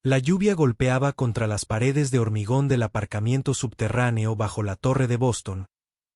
La lluvia golpeaba contra las paredes de hormigón del aparcamiento subterráneo bajo la torre de Boston,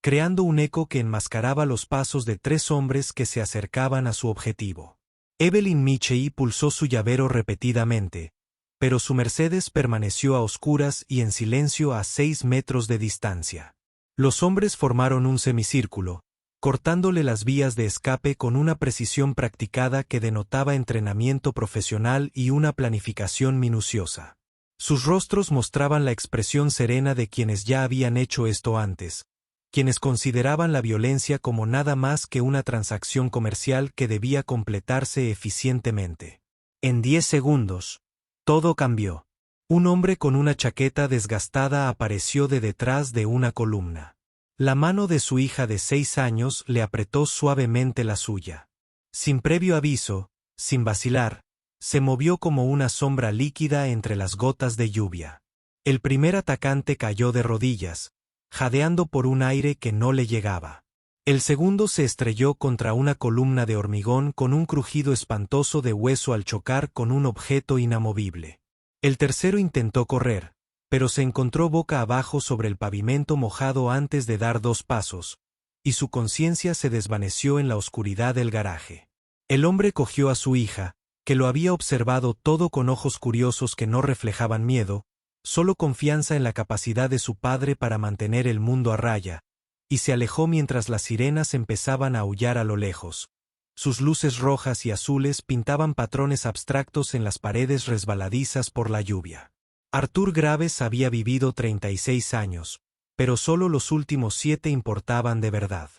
creando un eco que enmascaraba los pasos de 3 hombres que se acercaban a su objetivo. Evelyn Mitchell pulsó su llavero repetidamente, pero su Mercedes permaneció a oscuras y en silencio a 6 metros de distancia. Los hombres formaron un semicírculo, cortándole las vías de escape con una precisión practicada que denotaba entrenamiento profesional y una planificación minuciosa. Sus rostros mostraban la expresión serena de quienes ya habían hecho esto antes, quienes consideraban la violencia como nada más que una transacción comercial que debía completarse eficientemente. En 10 segundos, todo cambió. Un hombre con una chaqueta desgastada apareció de detrás de una columna. La mano de su hija de 6 años le apretó suavemente la suya. Sin previo aviso, sin vacilar, se movió como una sombra líquida entre las gotas de lluvia. El primer atacante cayó de rodillas, jadeando por un aire que no le llegaba. El segundo se estrelló contra una columna de hormigón con un crujido espantoso de hueso al chocar con un objeto inamovible. El tercero intentó correr, pero se encontró boca abajo sobre el pavimento mojado antes de dar 2 pasos, y su conciencia se desvaneció en la oscuridad del garaje. El hombre cogió a su hija, que lo había observado todo con ojos curiosos que no reflejaban miedo, solo confianza en la capacidad de su padre para mantener el mundo a raya, y se alejó mientras las sirenas empezaban a aullar a lo lejos. Sus luces rojas y azules pintaban patrones abstractos en las paredes resbaladizas por la lluvia. Arthur Graves había vivido 36 años, pero solo los últimos 7 importaban de verdad.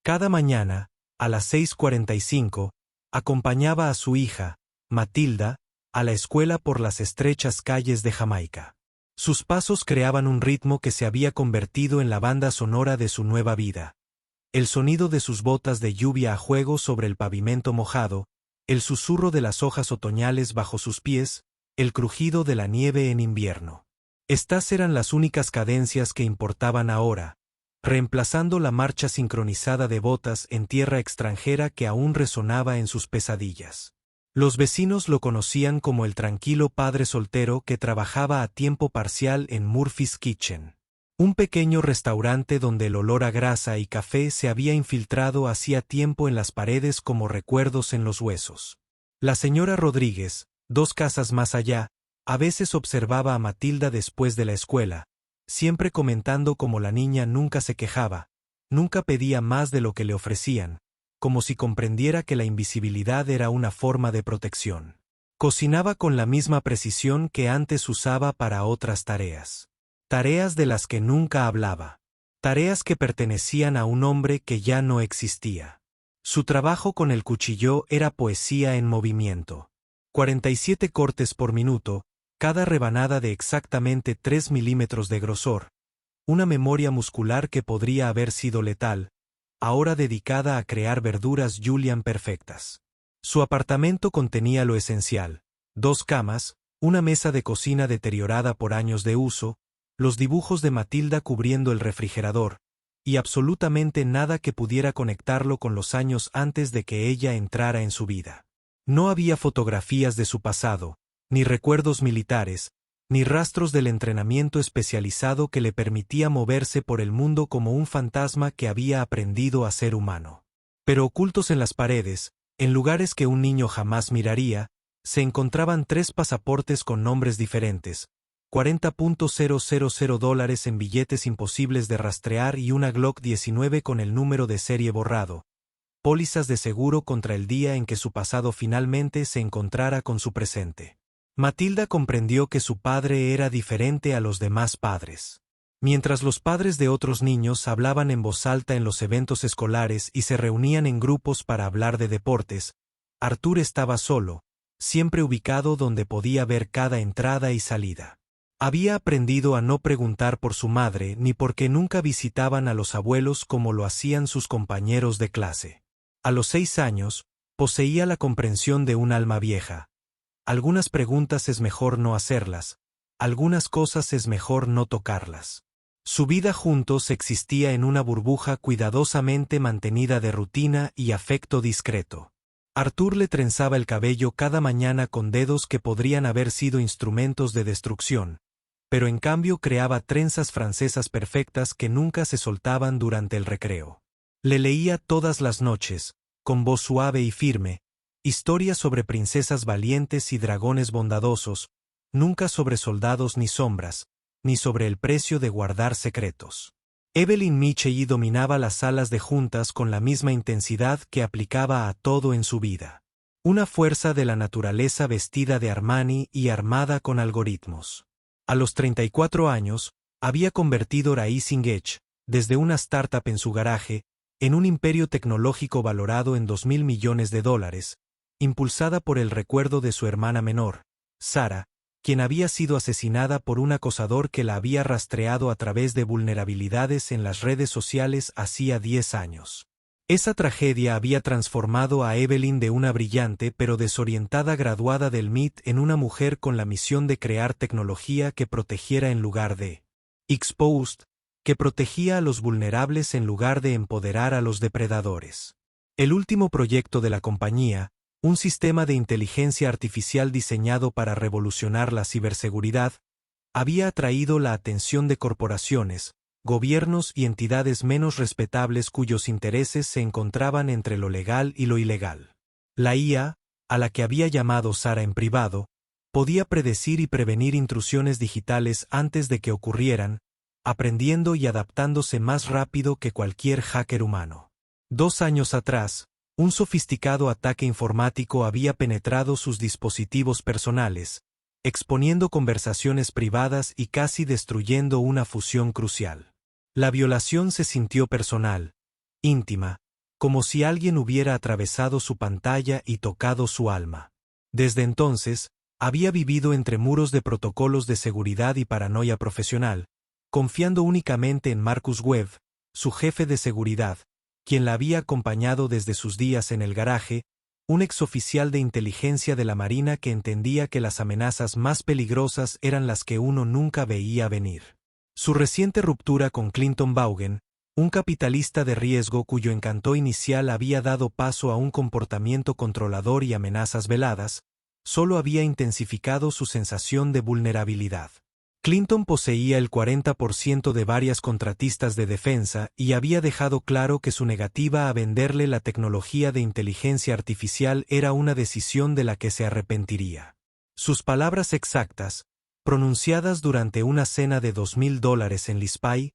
Cada mañana, a las 6:45, acompañaba a su hija, Matilda, a la escuela por las estrechas calles de Jamaica. Sus pasos creaban un ritmo que se había convertido en la banda sonora de su nueva vida. El sonido de sus botas de lluvia a juego sobre el pavimento mojado, el susurro de las hojas otoñales bajo sus pies, el crujido de la nieve en invierno. Estas eran las únicas cadencias que importaban ahora, reemplazando la marcha sincronizada de botas en tierra extranjera que aún resonaba en sus pesadillas. Los vecinos lo conocían como el tranquilo padre soltero que trabajaba a tiempo parcial en Murphy's Kitchen, un pequeño restaurante donde el olor a grasa y café se había infiltrado hacía tiempo en las paredes como recuerdos en los huesos. La señora Rodríguez, 2 casas más allá, a veces observaba a Matilda después de la escuela, siempre comentando cómo la niña nunca se quejaba, nunca pedía más de lo que le ofrecían, como si comprendiera que la invisibilidad era una forma de protección. Cocinaba con la misma precisión que antes usaba para otras tareas. Tareas de las que nunca hablaba. Tareas que pertenecían a un hombre que ya no existía. Su trabajo con el cuchillo era poesía en movimiento. 47 cortes por minuto, cada rebanada de exactamente 3 milímetros de grosor, una memoria muscular que podría haber sido letal, ahora dedicada a crear verduras julienne perfectas. Su apartamento contenía lo esencial: 2 camas, una mesa de cocina deteriorada por años de uso, los dibujos de Matilda cubriendo el refrigerador, y absolutamente nada que pudiera conectarlo con los años antes de que ella entrara en su vida. No había fotografías de su pasado, ni recuerdos militares, ni rastros del entrenamiento especializado que le permitía moverse por el mundo como un fantasma que había aprendido a ser humano. Pero ocultos en las paredes, en lugares que un niño jamás miraría, se encontraban 3 pasaportes con nombres diferentes, $40,000 en billetes imposibles de rastrear y una Glock 19 con el número de serie borrado. Pólizas de seguro contra el día en que su pasado finalmente se encontrara con su presente. Matilda comprendió que su padre era diferente a los demás padres. Mientras los padres de otros niños hablaban en voz alta en los eventos escolares y se reunían en grupos para hablar de deportes, Arthur estaba solo, siempre ubicado donde podía ver cada entrada y salida. Había aprendido a no preguntar por su madre ni porque nunca visitaban a los abuelos como lo hacían sus compañeros de clase. A los 6 años, poseía la comprensión de un alma vieja. Algunas preguntas es mejor no hacerlas, algunas cosas es mejor no tocarlas. Su vida juntos existía en una burbuja cuidadosamente mantenida de rutina y afecto discreto. Arthur le trenzaba el cabello cada mañana con dedos que podrían haber sido instrumentos de destrucción, pero en cambio creaba trenzas francesas perfectas que nunca se soltaban durante el recreo. Le leía todas las noches, con voz suave y firme, historias sobre princesas valientes y dragones bondadosos, nunca sobre soldados ni sombras, ni sobre el precio de guardar secretos. Evelyn Mitchell dominaba las salas de juntas con la misma intensidad que aplicaba a todo en su vida. Una fuerza de la naturaleza vestida de Armani y armada con algoritmos. A los 34 años, había convertido Rising Edge, desde una startup en su garaje, en un imperio tecnológico valorado en $2.000 millones, impulsada por el recuerdo de su hermana menor, Sarah, quien había sido asesinada por un acosador que la había rastreado a través de vulnerabilidades en las redes sociales hacía 10 años. Esa tragedia había transformado a Evelyn de una brillante pero desorientada graduada del MIT en una mujer con la misión de crear tecnología que protegiera en lugar de exposed, que protegía a los vulnerables en lugar de empoderar a los depredadores. El último proyecto de la compañía, un sistema de inteligencia artificial diseñado para revolucionar la ciberseguridad, había atraído la atención de corporaciones, gobiernos y entidades menos respetables cuyos intereses se encontraban entre lo legal y lo ilegal. La IA, a la que había llamado Sarah en privado, podía predecir y prevenir intrusiones digitales antes de que ocurrieran, aprendiendo y adaptándose más rápido que cualquier hacker humano. 2 años atrás, un sofisticado ataque informático había penetrado sus dispositivos personales, exponiendo conversaciones privadas y casi destruyendo una fusión crucial. La violación se sintió personal, íntima, como si alguien hubiera atravesado su pantalla y tocado su alma. Desde entonces, había vivido entre muros de protocolos de seguridad y paranoia profesional, confiando únicamente en Marcus Webb, su jefe de seguridad, quien la había acompañado desde sus días en el garaje, un exoficial de inteligencia de la Marina que entendía que las amenazas más peligrosas eran las que uno nunca veía venir. Su reciente ruptura con Clinton Vaughan, un capitalista de riesgo cuyo encanto inicial había dado paso a un comportamiento controlador y amenazas veladas, solo había intensificado su sensación de vulnerabilidad. Clinton poseía el 40% de varias contratistas de defensa y había dejado claro que su negativa a venderle la tecnología de inteligencia artificial era una decisión de la que se arrepentiría. Sus palabras exactas, pronunciadas durante una cena de $2.000 en Lispay,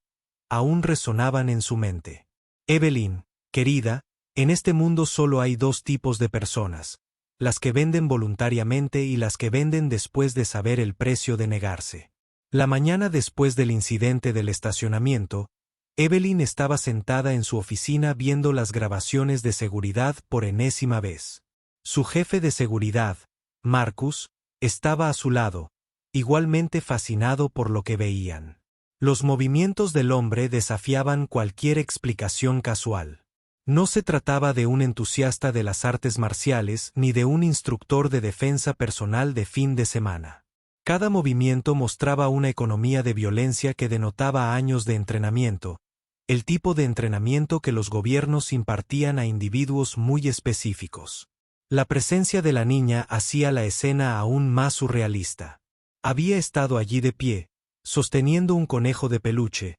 aún resonaban en su mente. Evelyn, querida, en este mundo solo hay 2 tipos de personas, las que venden voluntariamente y las que venden después de saber el precio de negarse. La mañana después del incidente del estacionamiento, Evelyn estaba sentada en su oficina viendo las grabaciones de seguridad por enésima vez. Su jefe de seguridad, Marcus, estaba a su lado, igualmente fascinado por lo que veían. Los movimientos del hombre desafiaban cualquier explicación casual. No se trataba de un entusiasta de las artes marciales ni de un instructor de defensa personal de fin de semana. Cada movimiento mostraba una economía de violencia que denotaba años de entrenamiento, el tipo de entrenamiento que los gobiernos impartían a individuos muy específicos. La presencia de la niña hacía la escena aún más surrealista. Había estado allí de pie, sosteniendo un conejo de peluche,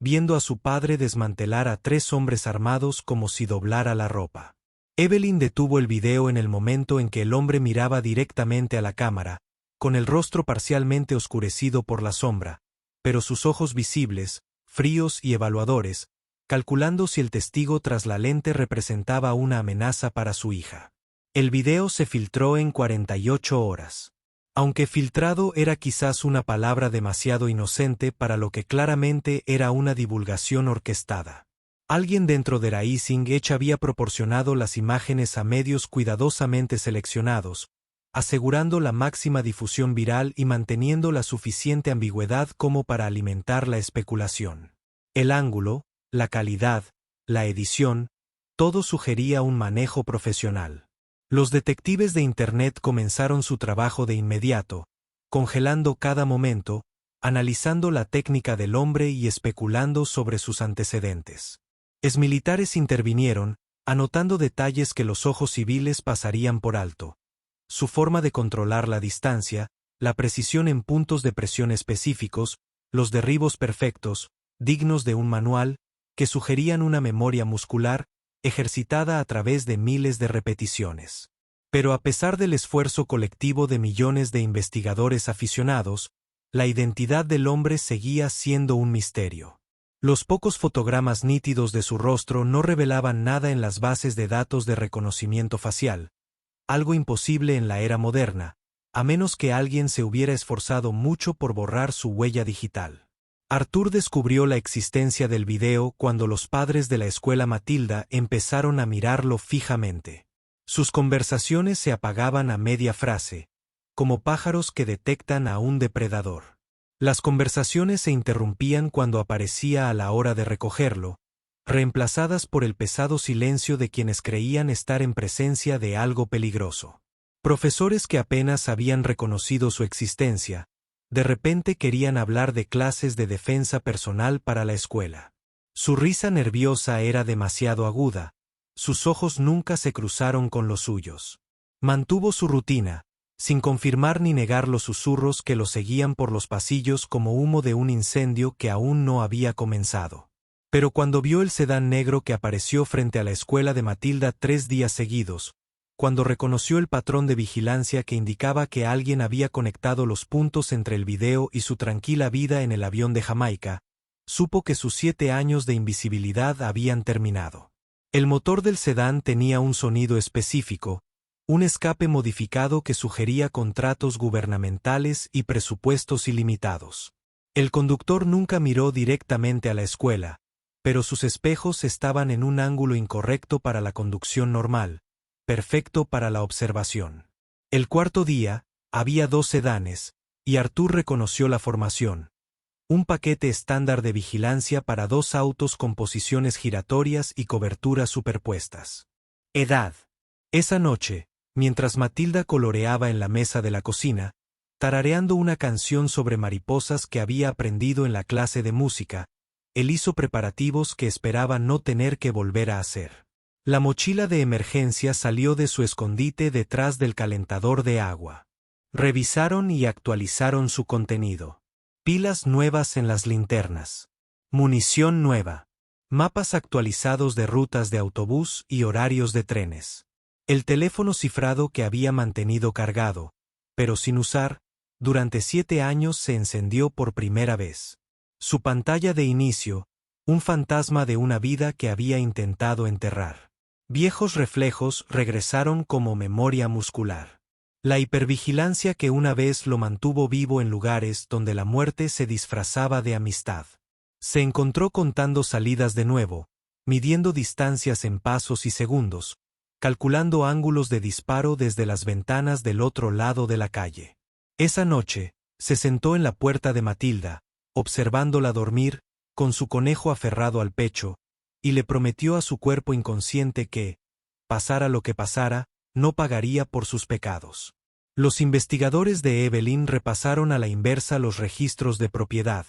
viendo a su padre desmantelar a 3 hombres armados como si doblara la ropa. Evelyn detuvo el video en el momento en que el hombre miraba directamente a la cámara, con el rostro parcialmente oscurecido por la sombra, pero sus ojos visibles, fríos y evaluadores, calculando si el testigo tras la lente representaba una amenaza para su hija. El video se filtró en 48 horas. Aunque filtrado era quizás una palabra demasiado inocente para lo que claramente era una divulgación orquestada. Alguien dentro de Rising Edge había proporcionado las imágenes a medios cuidadosamente seleccionados, asegurando la máxima difusión viral y manteniendo la suficiente ambigüedad como para alimentar la especulación. El ángulo, la calidad, la edición, todo sugería un manejo profesional. Los detectives de Internet comenzaron su trabajo de inmediato, congelando cada momento, analizando la técnica del hombre y especulando sobre sus antecedentes. Exmilitares intervinieron, anotando detalles que los ojos civiles pasarían por alto. Su forma de controlar la distancia, la precisión en puntos de presión específicos, los derribos perfectos, dignos de un manual, que sugerían una memoria muscular, ejercitada a través de miles de repeticiones. Pero a pesar del esfuerzo colectivo de millones de investigadores aficionados, la identidad del hombre seguía siendo un misterio. Los pocos fotogramas nítidos de su rostro no revelaban nada en las bases de datos de reconocimiento facial, algo imposible en la era moderna, a menos que alguien se hubiera esforzado mucho por borrar su huella digital. Arthur descubrió la existencia del video cuando los padres de la escuela Matilda empezaron a mirarlo fijamente. Sus conversaciones se apagaban a media frase, como pájaros que detectan a un depredador. Las conversaciones se interrumpían cuando aparecía a la hora de recogerlo, reemplazadas por el pesado silencio de quienes creían estar en presencia de algo peligroso. Profesores que apenas habían reconocido su existencia, de repente querían hablar de clases de defensa personal para la escuela. Su risa nerviosa era demasiado aguda, sus ojos nunca se cruzaron con los suyos. Mantuvo su rutina, sin confirmar ni negar los susurros que lo seguían por los pasillos como humo de un incendio que aún no había comenzado. Pero cuando vio el sedán negro que apareció frente a la escuela de Matilda 3 días seguidos, cuando reconoció el patrón de vigilancia que indicaba que alguien había conectado los puntos entre el video y su tranquila vida en el avión de Jamaica, supo que sus 7 años de invisibilidad habían terminado. El motor del sedán tenía un sonido específico, un escape modificado que sugería contratos gubernamentales y presupuestos ilimitados. El conductor nunca miró directamente a la escuela, pero sus espejos estaban en un ángulo incorrecto para la conducción normal, perfecto para la observación. El cuarto día, había 2 sedanes, y Arthur reconoció la formación. Un paquete estándar de vigilancia para 2 autos con posiciones giratorias y coberturas superpuestas. Edad. Esa noche, mientras Matilda coloreaba en la mesa de la cocina, tarareando una canción sobre mariposas que había aprendido en la clase de música, él hizo preparativos que esperaba no tener que volver a hacer. La mochila de emergencia salió de su escondite detrás del calentador de agua. Revisaron y actualizaron su contenido. Pilas nuevas en las linternas. Munición nueva. Mapas actualizados de rutas de autobús y horarios de trenes. El teléfono cifrado que había mantenido cargado, pero sin usar, durante 7 años se encendió por primera vez. Su pantalla de inicio, un fantasma de una vida que había intentado enterrar. Viejos reflejos regresaron como memoria muscular. La hipervigilancia que una vez lo mantuvo vivo en lugares donde la muerte se disfrazaba de amistad. Se encontró contando salidas de nuevo, midiendo distancias en pasos y segundos, calculando ángulos de disparo desde las ventanas del otro lado de la calle. Esa noche, se sentó en la puerta de Matilda, observándola dormir, con su conejo aferrado al pecho, y le prometió a su cuerpo inconsciente que, pasara lo que pasara, no pagaría por sus pecados. Los investigadores de Evelyn repasaron a la inversa los registros de propiedad,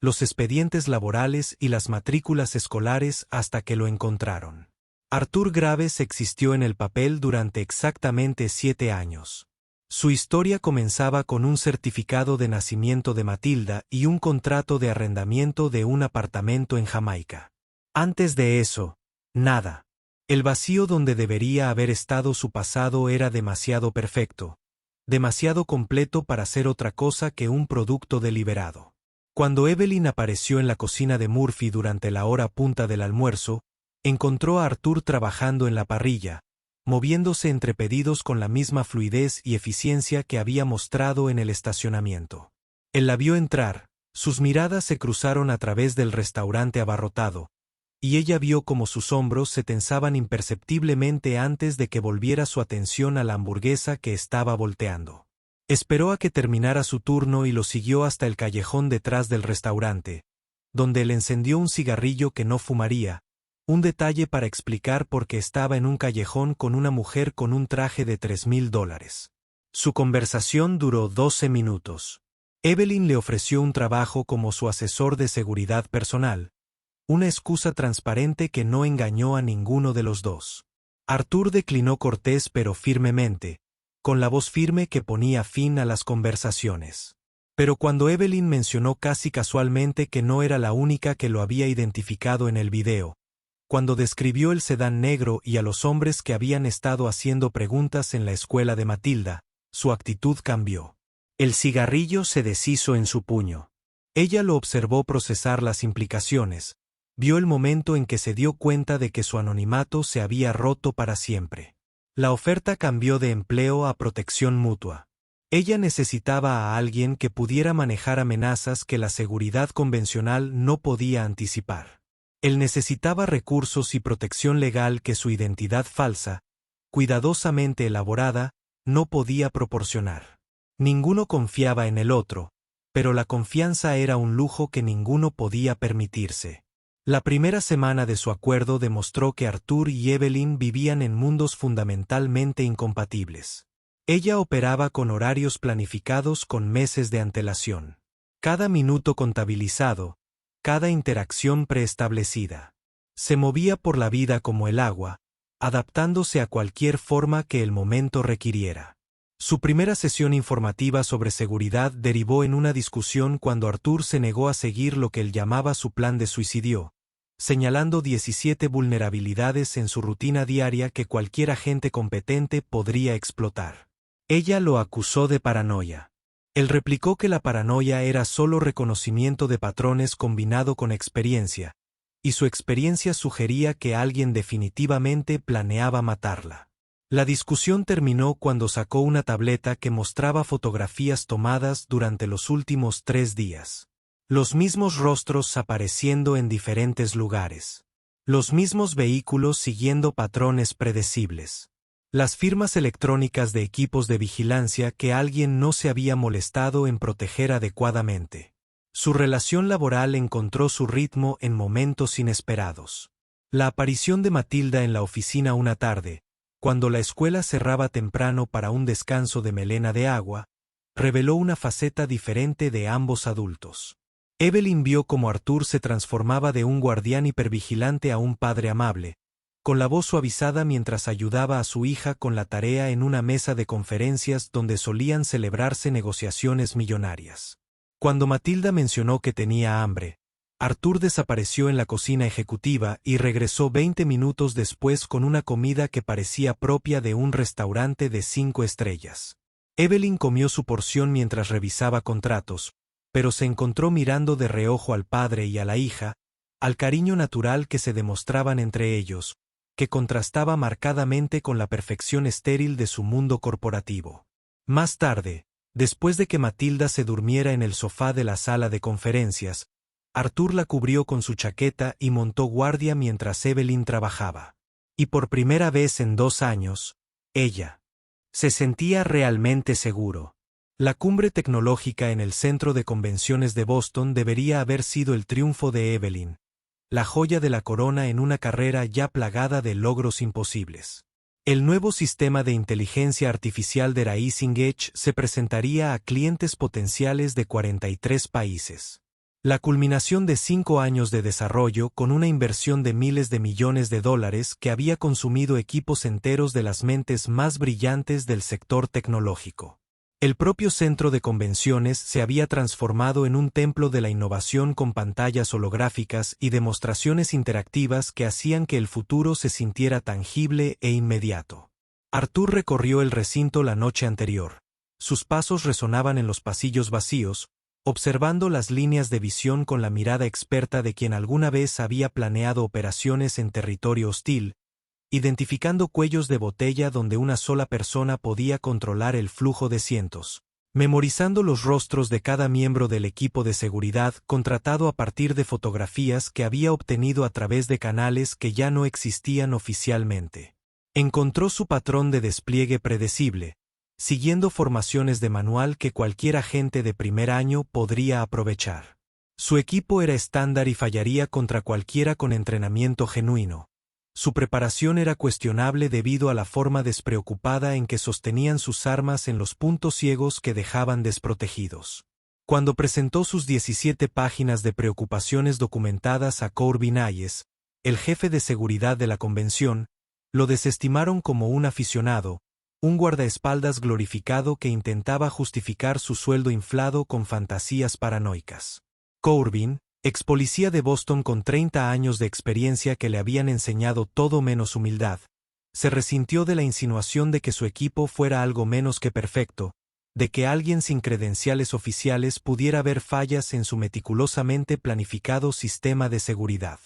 los expedientes laborales y las matrículas escolares hasta que lo encontraron. Arthur Graves existió en el papel durante exactamente 7 años. Su historia comenzaba con un certificado de nacimiento de Matilda y un contrato de arrendamiento de un apartamento en Jamaica. Antes de eso, nada. El vacío donde debería haber estado su pasado era demasiado perfecto, demasiado completo para ser otra cosa que un producto deliberado. Cuando Evelyn apareció en la cocina de Murphy durante la hora punta del almuerzo, encontró a Arthur trabajando en la parrilla, moviéndose entre pedidos con la misma fluidez y eficiencia que había mostrado en el estacionamiento. Él la vio entrar, sus miradas se cruzaron a través del restaurante abarrotado, y ella vio cómo sus hombros se tensaban imperceptiblemente antes de que volviera su atención a la hamburguesa que estaba volteando. Esperó a que terminara su turno y lo siguió hasta el callejón detrás del restaurante, donde le encendió un cigarrillo que no fumaría, un detalle para explicar por qué estaba en un callejón con una mujer con un traje de $3,000. Su conversación duró 12 minutos. Evelyn le ofreció un trabajo como su asesor de seguridad personal, una excusa transparente que no engañó a ninguno de los dos. Arthur declinó cortés pero firmemente, con la voz firme que ponía fin a las conversaciones. Pero cuando Evelyn mencionó casi casualmente que no era la única que lo había identificado en el video, cuando describió el sedán negro y a los hombres que habían estado haciendo preguntas en la escuela de Matilda, su actitud cambió. El cigarrillo se deshizo en su puño. Ella lo observó procesar las implicaciones, vio el momento en que se dio cuenta de que su anonimato se había roto para siempre. La oferta cambió de empleo a protección mutua. Ella necesitaba a alguien que pudiera manejar amenazas que la seguridad convencional no podía anticipar. Él necesitaba recursos y protección legal que su identidad falsa, cuidadosamente elaborada, no podía proporcionar. Ninguno confiaba en el otro, pero la confianza era un lujo que ninguno podía permitirse. La primera semana de su acuerdo demostró que Arthur y Evelyn vivían en mundos fundamentalmente incompatibles. Ella operaba con horarios planificados con meses de antelación. Cada minuto contabilizado, cada interacción preestablecida. Se movía por la vida como el agua, adaptándose a cualquier forma que el momento requiriera. Su primera sesión informativa sobre seguridad derivó en una discusión cuando Arthur se negó a seguir lo que él llamaba su plan de suicidio, señalando 17 vulnerabilidades en su rutina diaria que cualquier agente competente podría explotar. Ella lo acusó de paranoia. Él replicó que la paranoia era solo reconocimiento de patrones combinado con experiencia, y su experiencia sugería que alguien definitivamente planeaba matarla. La discusión terminó cuando sacó una tableta que mostraba fotografías tomadas durante los últimos 3 días. Los mismos rostros apareciendo en diferentes lugares. Los mismos vehículos siguiendo patrones predecibles. Las firmas electrónicas de equipos de vigilancia que alguien no se había molestado en proteger adecuadamente. Su relación laboral encontró su ritmo en momentos inesperados. La aparición de Matilda en la oficina una tarde, cuando la escuela cerraba temprano para un descanso de melena de agua, reveló una faceta diferente de ambos adultos. Evelyn vio cómo Arthur se transformaba de un guardián hipervigilante a un padre amable, con la voz suavizada mientras ayudaba a su hija con la tarea en una mesa de conferencias donde solían celebrarse negociaciones millonarias. Cuando Matilda mencionó que tenía hambre, Arthur desapareció en la cocina ejecutiva y regresó 20 minutos después con una comida que parecía propia de un restaurante de 5 estrellas. Evelyn comió su porción mientras revisaba contratos, pero se encontró mirando de reojo al padre y a la hija, al cariño natural que se demostraban entre ellos, que contrastaba marcadamente con la perfección estéril de su mundo corporativo. Más tarde, después de que Matilda se durmiera en el sofá de la sala de conferencias, Arthur la cubrió con su chaqueta y montó guardia mientras Evelyn trabajaba. Y por primera vez en 2 años, ella se sentía realmente seguro. La cumbre tecnológica en el centro de convenciones de Boston debería haber sido el triunfo de Evelyn, la joya de la corona en una carrera ya plagada de logros imposibles. El nuevo sistema de inteligencia artificial de Rising Edge se presentaría a clientes potenciales de 43 países. La culminación de 5 años de desarrollo con una inversión de miles de millones de dólares que había consumido equipos enteros de las mentes más brillantes del sector tecnológico. El propio centro de convenciones se había transformado en un templo de la innovación con pantallas holográficas y demostraciones interactivas que hacían que el futuro se sintiera tangible e inmediato. Arthur recorrió el recinto la noche anterior. Sus pasos resonaban en los pasillos vacíos, observando las líneas de visión con la mirada experta de quien alguna vez había planeado operaciones en territorio hostil, identificando cuellos de botella donde una sola persona podía controlar el flujo de cientos, memorizando los rostros de cada miembro del equipo de seguridad contratado a partir de fotografías que había obtenido a través de canales que ya no existían oficialmente. Encontró su patrón de despliegue predecible, siguiendo formaciones de manual que cualquier agente de primer año podría aprovechar. Su equipo era estándar y fallaría contra cualquiera con entrenamiento genuino. Su preparación era cuestionable debido a la forma despreocupada en que sostenían sus armas en los puntos ciegos que dejaban desprotegidos. Cuando presentó sus 17 páginas de preocupaciones documentadas a Corbin Hayes, el jefe de seguridad de la convención, lo desestimaron como un aficionado, un guardaespaldas glorificado que intentaba justificar su sueldo inflado con fantasías paranoicas. Corbin, ex policía de Boston con 30 años de experiencia que le habían enseñado todo menos humildad, se resintió de la insinuación de que su equipo fuera algo menos que perfecto, de que alguien sin credenciales oficiales pudiera ver fallas en su meticulosamente planificado sistema de seguridad.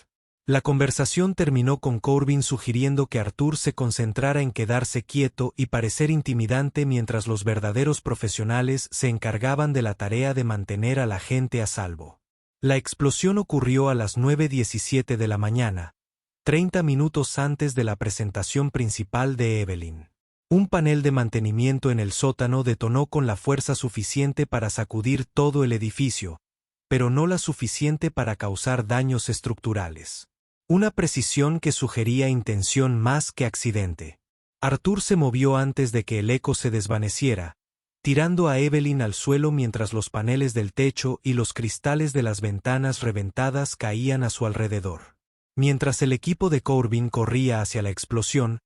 La conversación terminó con Corbin sugiriendo que Arthur se concentrara en quedarse quieto y parecer intimidante mientras los verdaderos profesionales se encargaban de la tarea de mantener a la gente a salvo. La explosión ocurrió a las 9:17 de la mañana, 30 minutos antes de la presentación principal de Evelyn. Un panel de mantenimiento en el sótano detonó con la fuerza suficiente para sacudir todo el edificio, pero no la suficiente para causar daños estructurales. Una precisión que sugería intención más que accidente. Arthur se movió antes de que el eco se desvaneciera, tirando a Evelyn al suelo mientras los paneles del techo y los cristales de las ventanas reventadas caían a su alrededor. Mientras el equipo de Corbin corría hacia la explosión,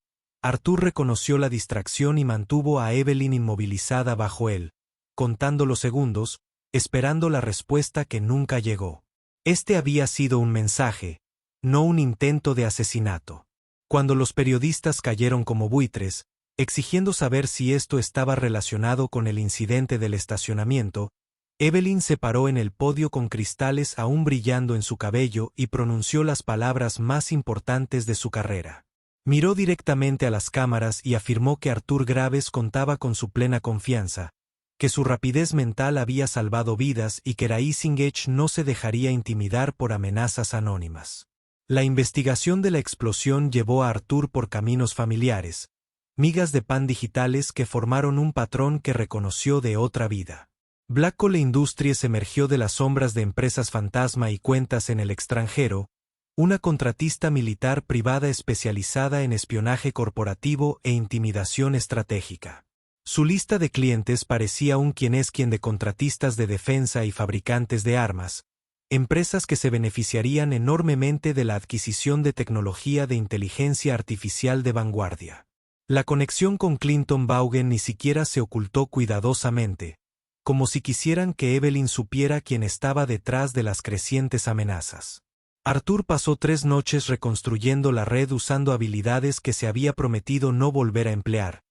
Arthur reconoció la distracción y mantuvo a Evelyn inmovilizada bajo él, contando los segundos, esperando la respuesta que nunca llegó. Este había sido un mensaje, no un intento de asesinato. Cuando los periodistas cayeron como buitres, exigiendo saber si esto estaba relacionado con el incidente del estacionamiento, Evelyn se paró en el podio con cristales aún brillando en su cabello y pronunció las palabras más importantes de su carrera. Miró directamente a las cámaras y afirmó que Arthur Graves contaba con su plena confianza, que su rapidez mental había salvado vidas y que Raisingech no se dejaría intimidar por amenazas anónimas. La investigación de la explosión llevó a Arthur por caminos familiares, migas de pan digitales que formaron un patrón que reconoció de otra vida. Blackcole Industries emergió de las sombras de empresas fantasma y cuentas en el extranjero, una contratista militar privada especializada en espionaje corporativo e intimidación estratégica. Su lista de clientes parecía un quién es quién de contratistas de defensa y fabricantes de armas, empresas que se beneficiarían enormemente de la adquisición de tecnología de inteligencia artificial de vanguardia. La conexión con Clinton Vaughan ni siquiera se ocultó cuidadosamente, como si quisieran que Evelyn supiera quién estaba detrás de las crecientes amenazas. Arthur pasó 3 noches reconstruyendo la red usando habilidades que se había prometido no volver a emplear,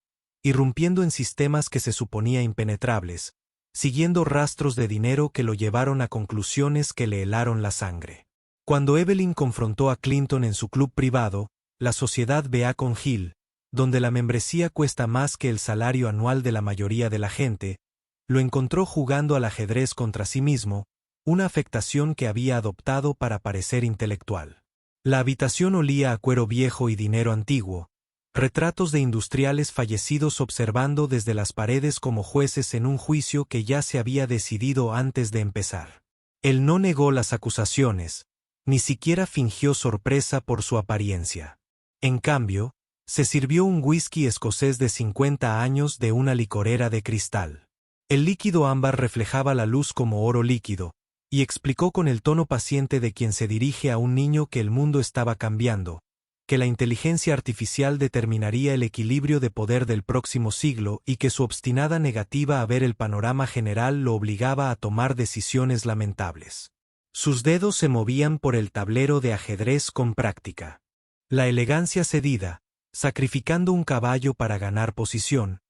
irrumpiendo en sistemas que se suponía impenetrables, siguiendo rastros de dinero que lo llevaron a conclusiones que le helaron la sangre. Cuando Evelyn confrontó a Clinton en su club privado, la sociedad Beacon Hill, donde la membresía cuesta más que el salario anual de la mayoría de la gente, lo encontró jugando al ajedrez contra sí mismo, una afectación que había adoptado para parecer intelectual. La habitación olía a cuero viejo y dinero antiguo, retratos de industriales fallecidos observando desde las paredes como jueces en un juicio que ya se había decidido antes de empezar. Él no negó las acusaciones, ni siquiera fingió sorpresa por su apariencia. En cambio, se sirvió un whisky escocés de 50 años de una licorera de cristal. El líquido ámbar reflejaba la luz como oro líquido, y explicó con el tono paciente de quien se dirige a un niño que el mundo estaba cambiando, que la inteligencia artificial determinaría el equilibrio de poder del próximo siglo y que su obstinada negativa a ver el panorama general lo obligaba a tomar decisiones lamentables. Sus dedos se movían por el tablero de ajedrez con práctica. La elegancia cedida, sacrificando un caballo para ganar posición,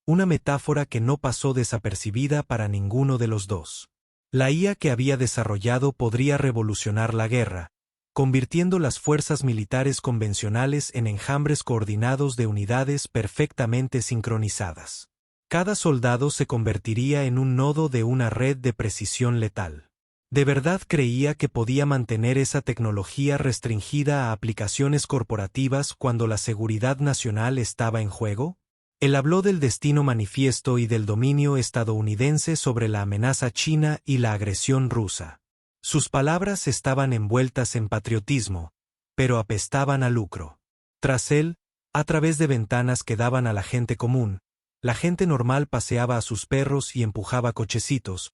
una metáfora que no pasó desapercibida para ninguno de los dos. La IA que había desarrollado podría revolucionar la guerra, convirtiendo las fuerzas militares convencionales en enjambres coordinados de unidades perfectamente sincronizadas. Cada soldado se convertiría en un nodo de una red de precisión letal. ¿De verdad creía que podía mantener esa tecnología restringida a aplicaciones corporativas cuando la seguridad nacional estaba en juego? Él habló del destino manifiesto y del dominio estadounidense sobre la amenaza china y la agresión rusa. Sus palabras estaban envueltas en patriotismo, pero apestaban a lucro. Tras él, a través de ventanas que daban a la gente común, la gente normal paseaba a sus perros y empujaba cochecitos,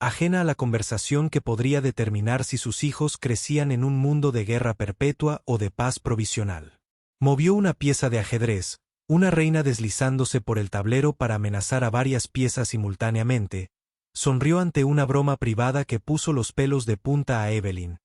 ajena a la conversación que podría determinar si sus hijos crecían en un mundo de guerra perpetua o de paz provisional. Movió una pieza de ajedrez, una reina deslizándose por el tablero para amenazar a varias piezas simultáneamente, sonrió ante una broma privada que puso los pelos de punta a Evelyn,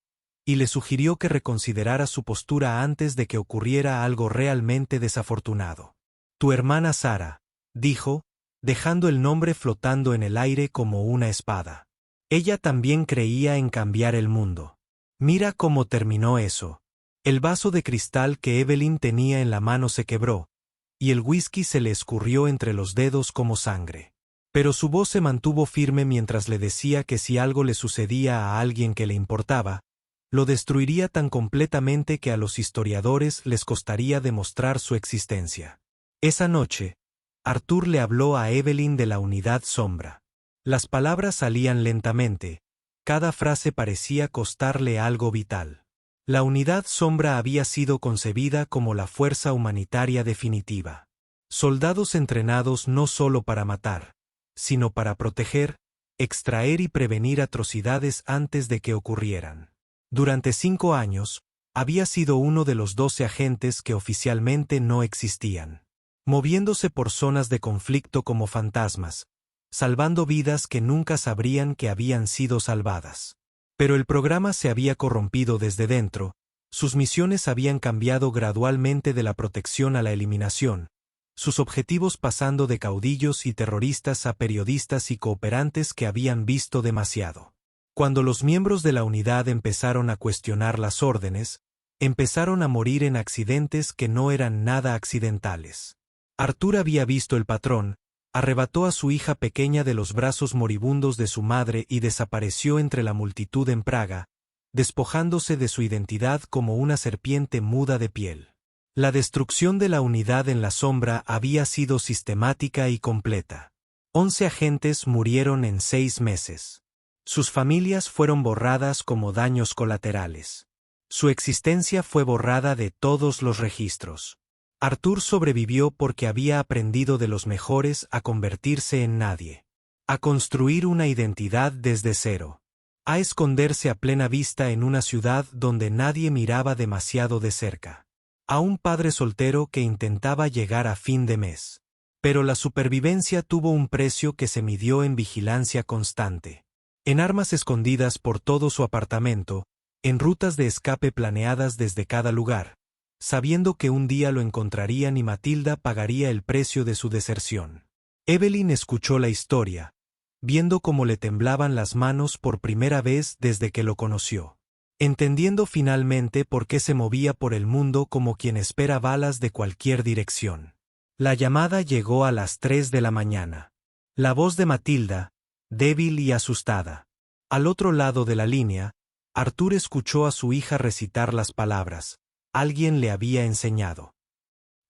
y le sugirió que reconsiderara su postura antes de que ocurriera algo realmente desafortunado. «Tu hermana Sara», dijo, dejando el nombre flotando en el aire como una espada. Ella también creía en cambiar el mundo. Mira cómo terminó eso. El vaso de cristal que Evelyn tenía en la mano se quebró, y el whisky se le escurrió entre los dedos como sangre. Pero su voz se mantuvo firme mientras le decía que si algo le sucedía a alguien que le importaba, lo destruiría tan completamente que a los historiadores les costaría demostrar su existencia. Esa noche, Arthur le habló a Evelyn de la unidad sombra. Las palabras salían lentamente, cada frase parecía costarle algo vital. La unidad sombra había sido concebida como la fuerza humanitaria definitiva. Soldados entrenados no solo para matar, sino para proteger, extraer y prevenir atrocidades antes de que ocurrieran. Durante 5 años, había sido uno de los 12 agentes que oficialmente no existían, moviéndose por zonas de conflicto como fantasmas, salvando vidas que nunca sabrían que habían sido salvadas. Pero el programa se había corrompido desde dentro, sus misiones habían cambiado gradualmente de la protección a la eliminación, sus objetivos pasando de caudillos y terroristas a periodistas y cooperantes que habían visto demasiado. Cuando los miembros de la unidad empezaron a cuestionar las órdenes, empezaron a morir en accidentes que no eran nada accidentales. Arthur había visto el patrón, arrebató a su hija pequeña de los brazos moribundos de su madre y desapareció entre la multitud en Praga, despojándose de su identidad como una serpiente muda de piel. La destrucción de la unidad en la sombra había sido sistemática y completa. 11 agentes murieron en 6 meses. Sus familias fueron borradas como daños colaterales. Su existencia fue borrada de todos los registros. Arthur sobrevivió porque había aprendido de los mejores a convertirse en nadie, a construir una identidad desde cero, a esconderse a plena vista en una ciudad donde nadie miraba demasiado de cerca, a un padre soltero que intentaba llegar a fin de mes. Pero la supervivencia tuvo un precio que se midió en vigilancia constante, en armas escondidas por todo su apartamento, en rutas de escape planeadas desde cada lugar, sabiendo que un día lo encontrarían y Matilda pagaría el precio de su deserción. Evelyn escuchó la historia, viendo cómo le temblaban las manos por primera vez desde que lo conoció, entendiendo finalmente por qué se movía por el mundo como quien espera balas de cualquier dirección. La llamada llegó a las 3 de la mañana. La voz de Matilda, débil y asustada. Al otro lado de la línea, Arthur escuchó a su hija recitar las palabras. Alguien le había enseñado.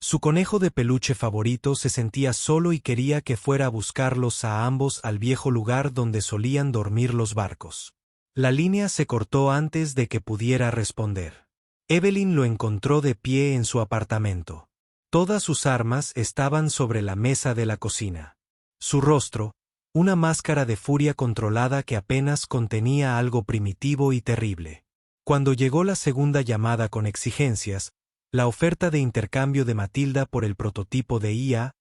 Su conejo de peluche favorito se sentía solo y quería que fuera a buscarlos a ambos al viejo lugar donde solían dormir los barcos. La línea se cortó antes de que pudiera responder. Evelyn lo encontró de pie en su apartamento. Todas sus armas estaban sobre la mesa de la cocina. Su rostro, una máscara de furia controlada que apenas contenía algo primitivo y terrible. Cuando llegó la segunda llamada con exigencias, la oferta de intercambio de Matilda por el prototipo de IA,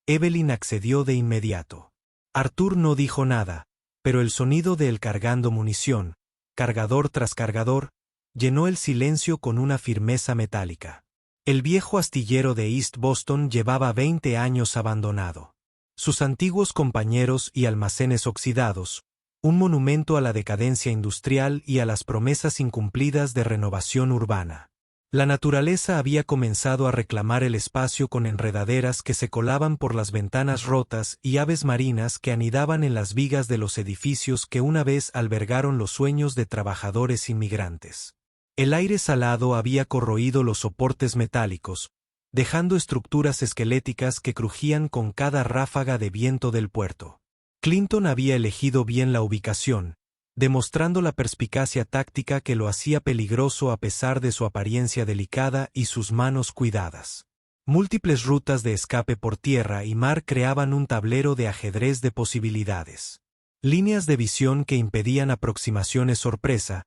Evelyn accedió de inmediato. Arthur no dijo nada, pero el sonido de él cargando munición, cargador tras cargador, llenó el silencio con una firmeza metálica. El viejo astillero de East Boston llevaba 20 años abandonado. Sus antiguos compañeros y almacenes oxidados, un monumento a la decadencia industrial y a las promesas incumplidas de renovación urbana. La naturaleza había comenzado a reclamar el espacio con enredaderas que se colaban por las ventanas rotas y aves marinas que anidaban en las vigas de los edificios que una vez albergaron los sueños de trabajadores inmigrantes. El aire salado había corroído los soportes metálicos, dejando estructuras esqueléticas que crujían con cada ráfaga de viento del puerto. Clinton había elegido bien la ubicación, demostrando la perspicacia táctica que lo hacía peligroso a pesar de su apariencia delicada y sus manos cuidadas. Múltiples rutas de escape por tierra y mar creaban un tablero de ajedrez de posibilidades. líneas de visión que impedían aproximaciones sorpresa,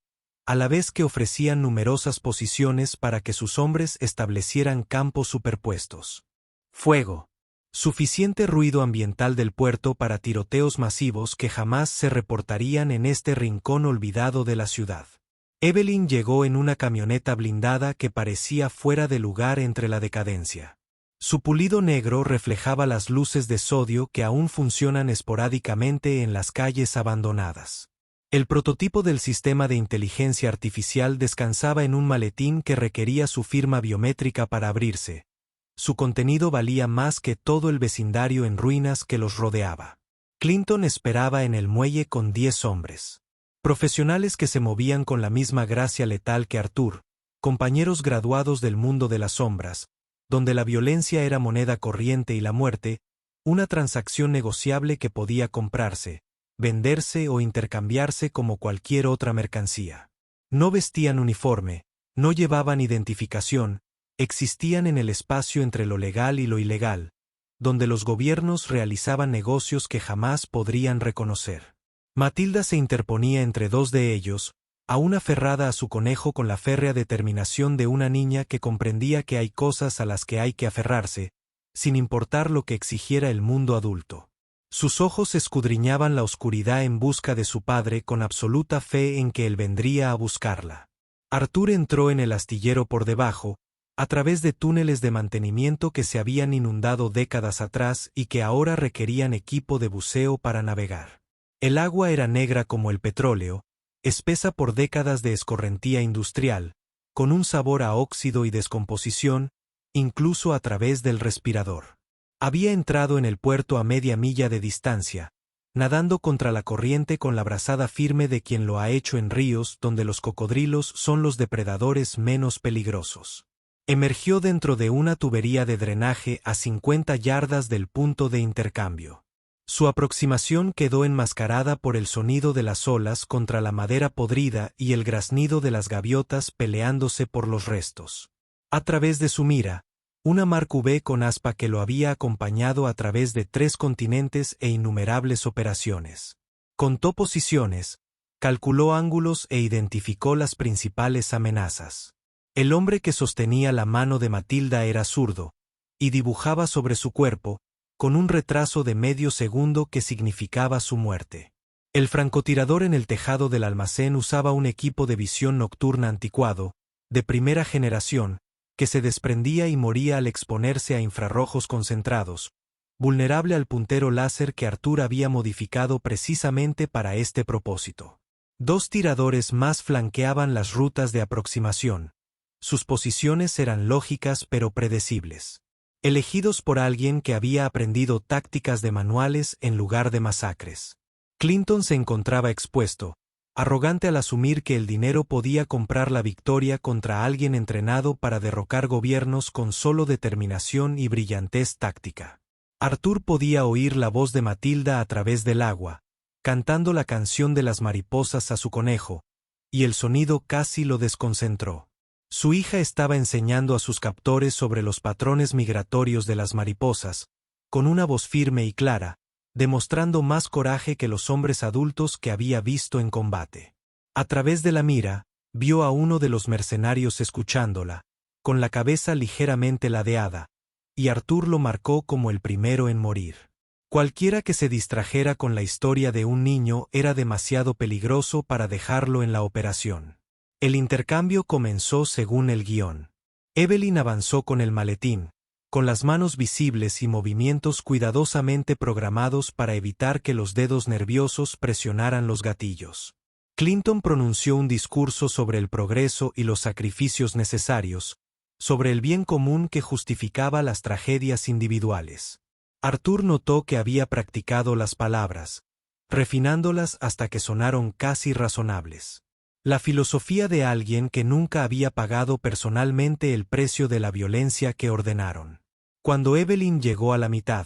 a la vez que ofrecían numerosas posiciones para que sus hombres establecieran campos superpuestos. Fuego. Suficiente ruido ambiental del puerto para tiroteos masivos que jamás se reportarían en este rincón olvidado de la ciudad. Evelyn llegó en una camioneta blindada que parecía fuera de lugar entre la decadencia. Su pulido negro reflejaba las luces de sodio que aún funcionan esporádicamente en las calles abandonadas. El prototipo del sistema de inteligencia artificial descansaba en un maletín que requería su firma biométrica para abrirse. Su contenido valía más que todo el vecindario en ruinas que los rodeaba. Clinton esperaba en el muelle con 10 hombres. Profesionales que se movían con la misma gracia letal que Arthur, compañeros graduados del mundo de las sombras, donde la violencia era moneda corriente y la muerte, una transacción negociable que podía comprarse, venderse o intercambiarse como cualquier otra mercancía. No vestían uniforme, no llevaban identificación, existían en el espacio entre lo legal y lo ilegal, donde los gobiernos realizaban negocios que jamás podrían reconocer. Matilda se interponía entre dos de ellos, aún aferrada a su conejo con la férrea determinación de una niña que comprendía que hay cosas a las que hay que aferrarse, sin importar lo que exigiera el mundo adulto. Sus ojos escudriñaban la oscuridad en busca de su padre con absoluta fe en que él vendría a buscarla. Arthur entró en el astillero por debajo, a través de túneles de mantenimiento que se habían inundado décadas atrás y que ahora requerían equipo de buceo para navegar. El agua era negra como el petróleo, espesa por décadas de escorrentía industrial, con un sabor a óxido y descomposición, incluso a través del respirador. Había entrado en el puerto a media milla de distancia, nadando contra la corriente con la brazada firme de quien lo ha hecho en ríos donde los cocodrilos son los depredadores menos peligrosos. Emergió dentro de una tubería de drenaje a 50 yardas del punto de intercambio. Su aproximación quedó enmascarada por el sonido de las olas contra la madera podrida y el graznido de las gaviotas peleándose por los restos. A través de su mira, una Mark V con aspa que lo había acompañado a través de 3 continentes e innumerables operaciones. Contó posiciones, calculó ángulos e identificó las principales amenazas. El hombre que sostenía la mano de Matilda era zurdo, y dibujaba sobre su cuerpo, con un retraso de medio segundo que significaba su muerte. El francotirador en el tejado del almacén usaba un equipo de visión nocturna anticuado, de primera generación, que se desprendía y moría al exponerse a infrarrojos concentrados, vulnerable al puntero láser que Arthur había modificado precisamente para este propósito. 2 tiradores más flanqueaban las rutas de aproximación. Sus posiciones eran lógicas pero predecibles. Elegidos por alguien que había aprendido tácticas de manuales en lugar de masacres. Clinton se encontraba expuesto, arrogante al asumir que el dinero podía comprar la victoria contra alguien entrenado para derrocar gobiernos con solo determinación y brillantez táctica. Arthur podía oír la voz de Matilda a través del agua, cantando la canción de las mariposas a su conejo, y el sonido casi lo desconcentró. Su hija estaba enseñando a sus captores sobre los patrones migratorios de las mariposas, con una voz firme y clara, demostrando más coraje que los hombres adultos que había visto en combate. A través de la mira, vio a uno de los mercenarios escuchándola, con la cabeza ligeramente ladeada, y Arthur lo marcó como el primero en morir. Cualquiera que se distrajera con la historia de un niño era demasiado peligroso para dejarlo en la operación. El intercambio comenzó según el guión. Evelyn avanzó con el maletín, con las manos visibles y movimientos cuidadosamente programados para evitar que los dedos nerviosos presionaran los gatillos. Clinton pronunció un discurso sobre el progreso y los sacrificios necesarios, sobre el bien común que justificaba las tragedias individuales. Arthur notó que había practicado las palabras, refinándolas hasta que sonaron casi razonables. La filosofía de alguien que nunca había pagado personalmente el precio de la violencia que ordenaron. Cuando Evelyn llegó a la mitad,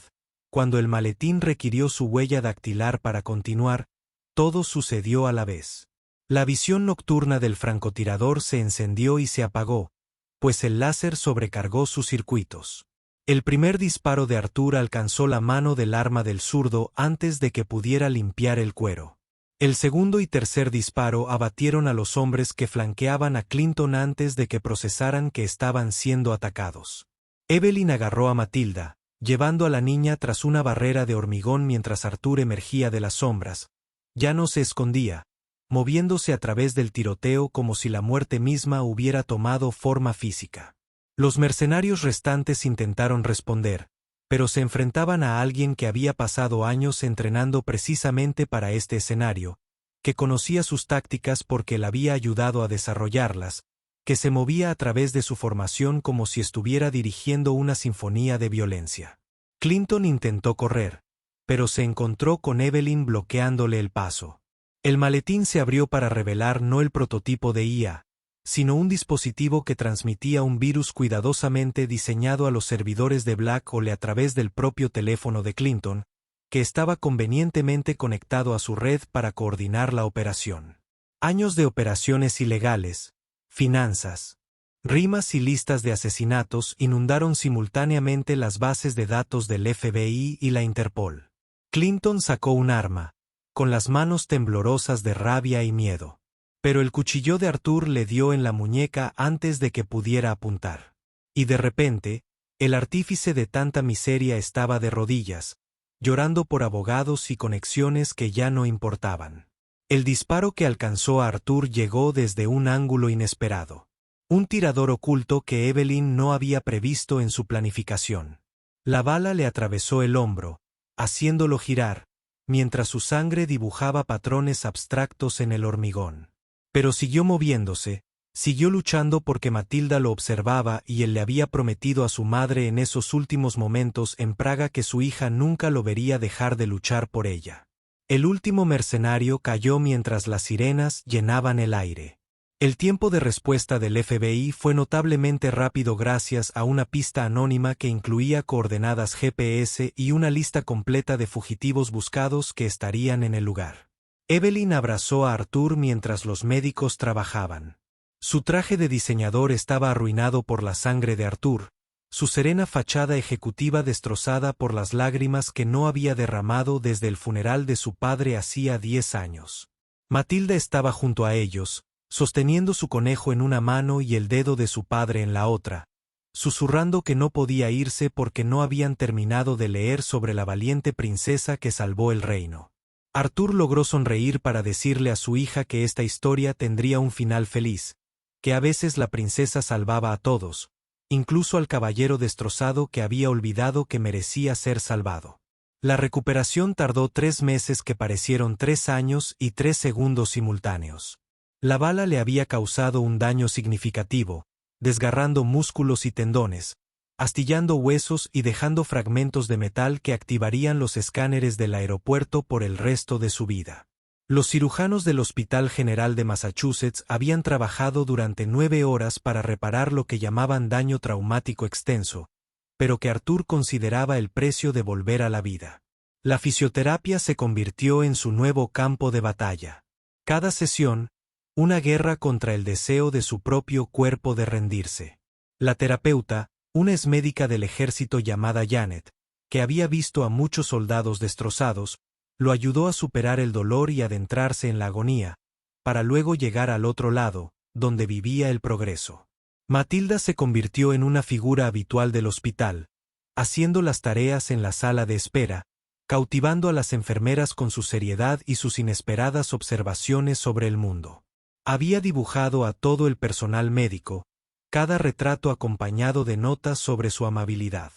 cuando el maletín requirió su huella dactilar para continuar, todo sucedió a la vez. La visión nocturna del francotirador se encendió y se apagó, pues el láser sobrecargó sus circuitos. El primer disparo de Arthur alcanzó la mano del arma del zurdo antes de que pudiera limpiar el cuero. El segundo y tercer disparo abatieron a los hombres que flanqueaban a Clinton antes de que procesaran que estaban siendo atacados. Evelyn agarró a Matilda, llevando a la niña tras una barrera de hormigón mientras Arthur emergía de las sombras. Ya no se escondía, moviéndose a través del tiroteo como si la muerte misma hubiera tomado forma física. Los mercenarios restantes intentaron responder, pero se enfrentaban a alguien que había pasado años entrenando precisamente para este escenario, que conocía sus tácticas porque él había ayudado a desarrollarlas, que se movía a través de su formación como si estuviera dirigiendo una sinfonía de violencia. Clinton intentó correr, pero se encontró con Evelyn bloqueándole el paso. El maletín se abrió para revelar no el prototipo de IA, sino un dispositivo que transmitía un virus cuidadosamente diseñado a los servidores de Black Hole a través del propio teléfono de Clinton, que estaba convenientemente conectado a su red para coordinar la operación. Años de operaciones ilegales, finanzas, rimas y listas de asesinatos inundaron simultáneamente las bases de datos del FBI y la Interpol. Clinton sacó un arma, con las manos temblorosas de rabia y miedo. Pero el cuchillo de Arthur le dio en la muñeca antes de que pudiera apuntar. Y de repente, el artífice de tanta miseria estaba de rodillas, llorando por abogados y conexiones que ya no importaban. El disparo que alcanzó a Arthur llegó desde un ángulo inesperado. Un tirador oculto que Evelyn no había previsto en su planificación. La bala le atravesó el hombro, haciéndolo girar, mientras su sangre dibujaba patrones abstractos en el hormigón. Pero siguió moviéndose, siguió luchando porque Matilda lo observaba y él le había prometido a su madre en esos últimos momentos en Praga que su hija nunca lo vería dejar de luchar por ella. El último mercenario cayó mientras las sirenas llenaban el aire. El tiempo de respuesta del FBI fue notablemente rápido gracias a una pista anónima que incluía coordenadas GPS y una lista completa de fugitivos buscados que estarían en el lugar. Evelyn abrazó a Arthur mientras los médicos trabajaban. Su traje de diseñador estaba arruinado por la sangre de Arthur, su serena fachada ejecutiva destrozada por las lágrimas que no había derramado desde el funeral de su padre hacía 10 años. Matilda estaba junto a ellos, sosteniendo su conejo en una mano y el dedo de su padre en la otra, susurrando que no podía irse porque no habían terminado de leer sobre la valiente princesa que salvó el reino. Arthur logró sonreír para decirle a su hija que esta historia tendría un final feliz, que a veces la princesa salvaba a todos, incluso al caballero destrozado que había olvidado que merecía ser salvado. La recuperación tardó 3 meses que parecieron 3 años y 3 segundos simultáneos. La bala le había causado un daño significativo, desgarrando músculos y tendones, astillando huesos y dejando fragmentos de metal que activarían los escáneres del aeropuerto por el resto de su vida. Los cirujanos del Hospital General de Massachusetts habían trabajado durante 9 horas para reparar lo que llamaban daño traumático extenso, pero que Arthur consideraba el precio de volver a la vida. La fisioterapia se convirtió en su nuevo campo de batalla. Cada sesión, una guerra contra el deseo de su propio cuerpo de rendirse. La terapeuta, una exmédica del ejército llamada Janet, que había visto a muchos soldados destrozados, lo ayudó a superar el dolor y adentrarse en la agonía, para luego llegar al otro lado, donde vivía el progreso. Matilda se convirtió en una figura habitual del hospital, haciendo las tareas en la sala de espera, cautivando a las enfermeras con su seriedad y sus inesperadas observaciones sobre el mundo. Había dibujado a todo el personal médico, cada retrato acompañado de notas sobre su amabilidad.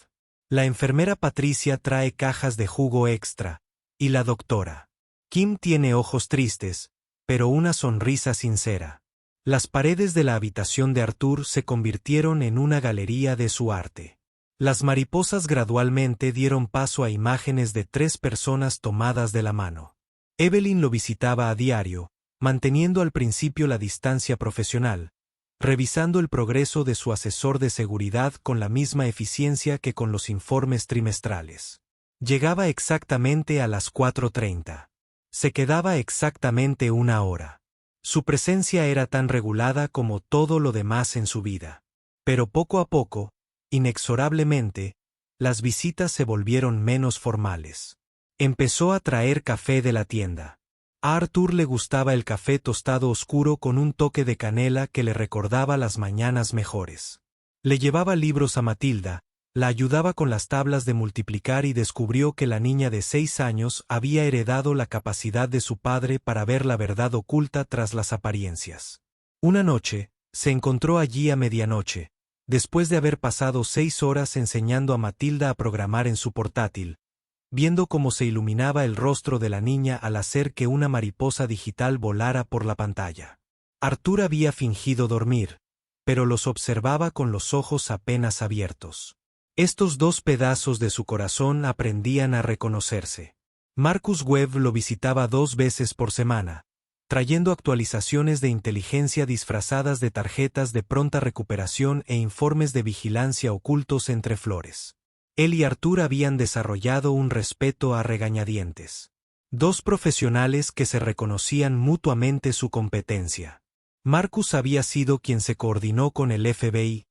La enfermera Patricia trae cajas de jugo extra, y la doctora Kim tiene ojos tristes, pero una sonrisa sincera. Las paredes de la habitación de Arthur se convirtieron en una galería de su arte. Las mariposas gradualmente dieron paso a imágenes de 3 personas tomadas de la mano. Evelyn lo visitaba a diario, manteniendo al principio la distancia profesional, revisando el progreso de su asesor de seguridad con la misma eficiencia que con los informes trimestrales. Llegaba exactamente a las 4:30. Se quedaba exactamente 1 hora. Su presencia era tan regulada como todo lo demás en su vida. Pero poco a poco, inexorablemente, las visitas se volvieron menos formales. Empezó a traer café de la tienda. A Arthur le gustaba el café tostado oscuro con un toque de canela que le recordaba las mañanas mejores. Le llevaba libros a Matilda, la ayudaba con las tablas de multiplicar y descubrió que la niña de 6 años había heredado la capacidad de su padre para ver la verdad oculta tras las apariencias. Una noche, se encontró allí a medianoche, después de haber pasado 6 horas enseñando a Matilda a programar en su portátil, viendo cómo se iluminaba el rostro de la niña al hacer que una mariposa digital volara por la pantalla. Arthur había fingido dormir, pero los observaba con los ojos apenas abiertos. Estos 2 pedazos de su corazón aprendían a reconocerse. Marcus Webb lo visitaba 2 veces por semana, trayendo actualizaciones de inteligencia disfrazadas de tarjetas de pronta recuperación e informes de vigilancia ocultos entre flores. Él y Arthur habían desarrollado un respeto a regañadientes. 2 profesionales que se reconocían mutuamente su competencia. Marcus había sido quien se coordinó con el FBI,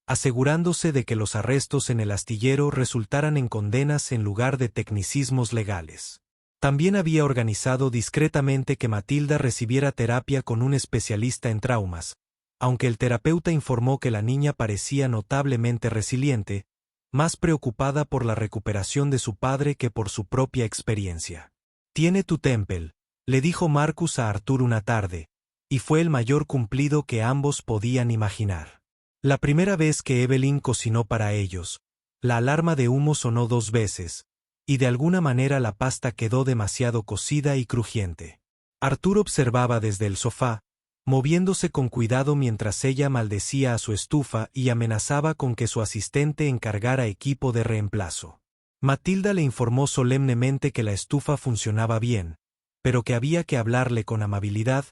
asegurándose de que los arrestos en el astillero resultaran en condenas en lugar de tecnicismos legales. También había organizado discretamente que Matilda recibiera terapia con un especialista en traumas, aunque el terapeuta informó que la niña parecía notablemente resiliente, más preocupada por la recuperación de su padre que por su propia experiencia. «Tiene tu Temple», le dijo Marcus a Arthur una tarde, y fue el mayor cumplido que ambos podían imaginar. La primera vez que Evelyn cocinó para ellos, la alarma de humo sonó 2 veces, y de alguna manera la pasta quedó demasiado cocida y crujiente. Arthur observaba desde el sofá, moviéndose con cuidado mientras ella maldecía a su estufa y amenazaba con que su asistente encargara equipo de reemplazo. Matilda le informó solemnemente que la estufa funcionaba bien, pero que había que hablarle con amabilidad,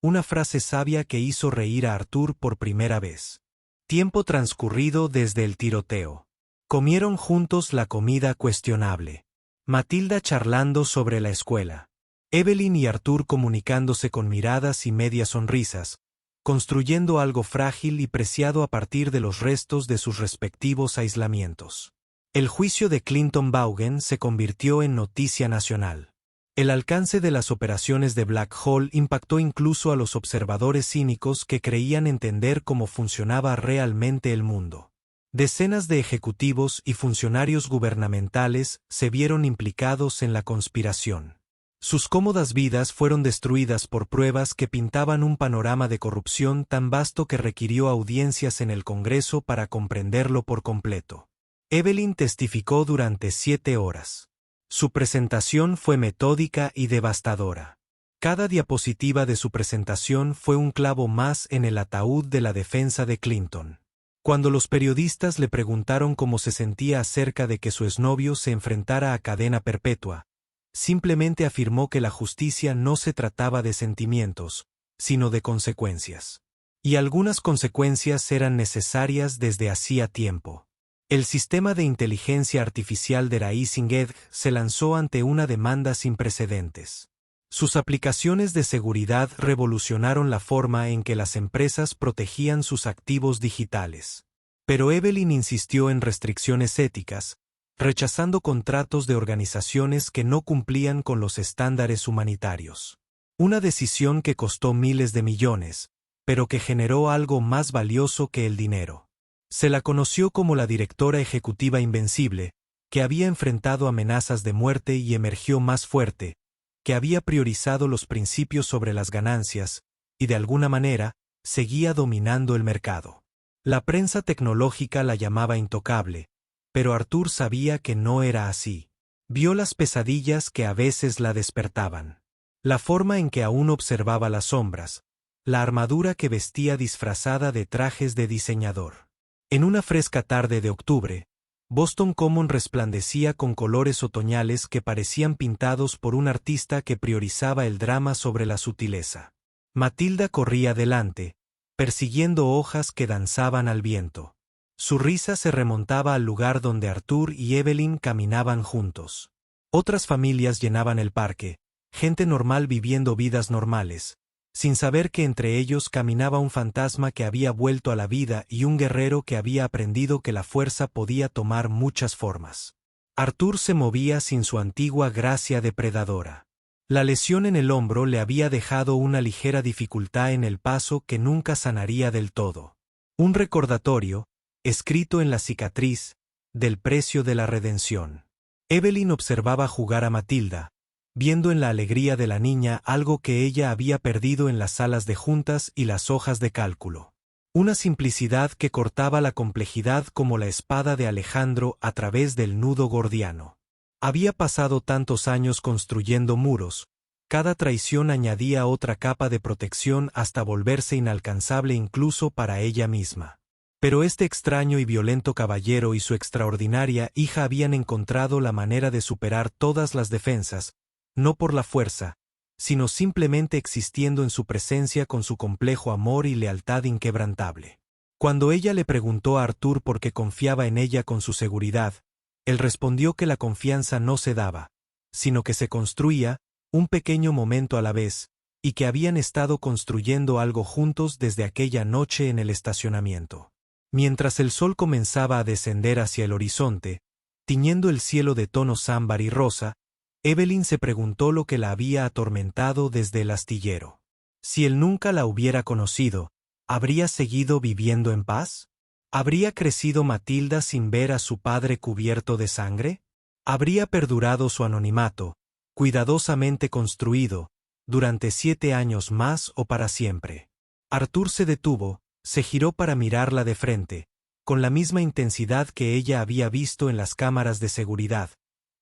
una frase sabia que hizo reír a Arthur por primera vez. Tiempo transcurrido desde el tiroteo. Comieron juntos la comida cuestionable. Matilda charlando sobre la escuela. Evelyn y Arthur comunicándose con miradas y medias sonrisas, construyendo algo frágil y preciado a partir de los restos de sus respectivos aislamientos. El juicio de Clinton Vaughan se convirtió en noticia nacional. El alcance de las operaciones de Black Hole impactó incluso a los observadores cínicos que creían entender cómo funcionaba realmente el mundo. Decenas de ejecutivos y funcionarios gubernamentales se vieron implicados en la conspiración. Sus cómodas vidas fueron destruidas por pruebas que pintaban un panorama de corrupción tan vasto que requirió audiencias en el Congreso para comprenderlo por completo. Evelyn testificó durante 7 horas. Su presentación fue metódica y devastadora. Cada diapositiva de su presentación fue un clavo más en el ataúd de la defensa de Clinton. Cuando los periodistas le preguntaron cómo se sentía acerca de que su exnovio se enfrentara a cadena perpetua, simplemente afirmó que la justicia no se trataba de sentimientos, sino de consecuencias. Y algunas consecuencias eran necesarias desde hacía tiempo. El sistema de inteligencia artificial de Rising Edge se lanzó ante una demanda sin precedentes. Sus aplicaciones de seguridad revolucionaron la forma en que las empresas protegían sus activos digitales. Pero Evelyn insistió en restricciones éticas, rechazando contratos de organizaciones que no cumplían con los estándares humanitarios. Una decisión que costó miles de millones, pero que generó algo más valioso que el dinero. Se la conoció como la directora ejecutiva invencible, que había enfrentado amenazas de muerte y emergió más fuerte, que había priorizado los principios sobre las ganancias, y de alguna manera, seguía dominando el mercado. La prensa tecnológica la llamaba intocable, pero Arthur sabía que no era así. Vio las pesadillas que a veces la despertaban. La forma en que aún observaba las sombras, la armadura que vestía disfrazada de trajes de diseñador. En una fresca tarde de octubre, Boston Common resplandecía con colores otoñales que parecían pintados por un artista que priorizaba el drama sobre la sutileza. Matilda corría delante, persiguiendo hojas que danzaban al viento. Su risa se remontaba al lugar donde Arthur y Evelyn caminaban juntos. Otras familias llenaban el parque, gente normal viviendo vidas normales, sin saber que entre ellos caminaba un fantasma que había vuelto a la vida y un guerrero que había aprendido que la fuerza podía tomar muchas formas. Arthur se movía sin su antigua gracia depredadora. La lesión en el hombro le había dejado una ligera dificultad en el paso que nunca sanaría del todo. Un recordatorio, escrito en la cicatriz, del precio de la redención. Evelyn observaba jugar a Matilda, viendo en la alegría de la niña algo que ella había perdido en las salas de juntas y las hojas de cálculo. Una simplicidad que cortaba la complejidad como la espada de Alejandro a través del nudo gordiano. Había pasado tantos años construyendo muros, cada traición añadía otra capa de protección hasta volverse inalcanzable incluso para ella misma. Pero este extraño y violento caballero y su extraordinaria hija habían encontrado la manera de superar todas las defensas, no por la fuerza, sino simplemente existiendo en su presencia con su complejo amor y lealtad inquebrantable. Cuando ella le preguntó a Arthur por qué confiaba en ella con su seguridad, él respondió que la confianza no se daba, sino que se construía, un pequeño momento a la vez, y que habían estado construyendo algo juntos desde aquella noche en el estacionamiento. Mientras el sol comenzaba a descender hacia el horizonte, tiñendo el cielo de tonos ámbar y rosa, Evelyn se preguntó lo que la había atormentado desde el astillero. Si él nunca la hubiera conocido, ¿habría seguido viviendo en paz? ¿Habría crecido Matilda sin ver a su padre cubierto de sangre? ¿Habría perdurado su anonimato, cuidadosamente construido, durante 7 años más o para siempre? Arthur se detuvo, se giró para mirarla de frente, con la misma intensidad que ella había visto en las cámaras de seguridad,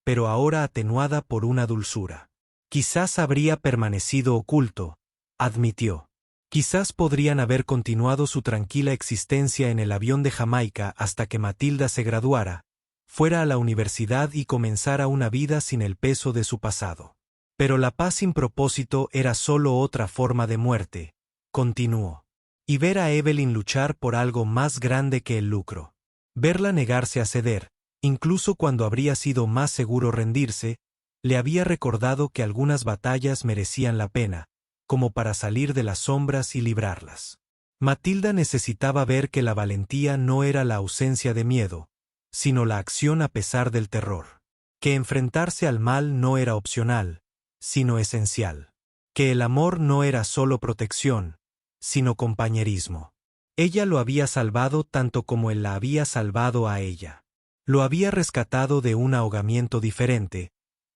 pero ahora atenuada por una dulzura. Quizás habría permanecido oculto, admitió. Quizás podrían haber continuado su tranquila existencia en el avión de Jamaica hasta que Matilda se graduara, fuera a la universidad y comenzara una vida sin el peso de su pasado. Pero la paz sin propósito era solo otra forma de muerte, continuó. Y ver a Evelyn luchar por algo más grande que el lucro. Verla negarse a ceder, incluso cuando habría sido más seguro rendirse, le había recordado que algunas batallas merecían la pena, como para salir de las sombras y librarlas. Matilda necesitaba ver que la valentía no era la ausencia de miedo, sino la acción a pesar del terror. Que enfrentarse al mal no era opcional, sino esencial. Que el amor no era solo protección, sino compañerismo. Ella lo había salvado tanto como él la había salvado a ella. Lo había rescatado de un ahogamiento diferente,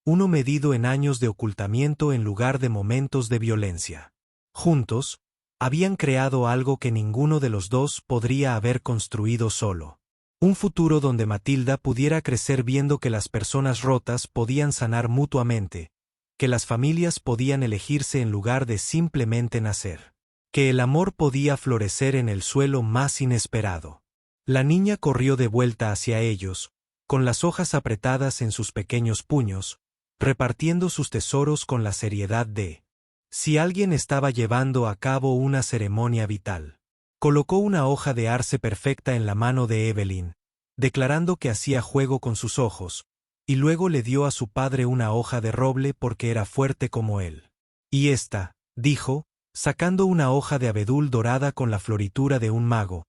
uno medido en años de ocultamiento en lugar de momentos de violencia. Juntos, habían creado algo que ninguno de los dos podría haber construido solo. Un futuro donde Matilda pudiera crecer viendo que las personas rotas podían sanar mutuamente, que las familias podían elegirse en lugar de simplemente nacer, que el amor podía florecer en el suelo más inesperado. La niña corrió de vuelta hacia ellos, con las hojas apretadas en sus pequeños puños, repartiendo sus tesoros con la seriedad de si alguien estaba llevando a cabo una ceremonia vital. Colocó una hoja de arce perfecta en la mano de Evelyn, declarando que hacía juego con sus ojos, y luego le dio a su padre una hoja de roble porque era fuerte como él. Y esta, dijo, sacando una hoja de abedul dorada con la floritura de un mago,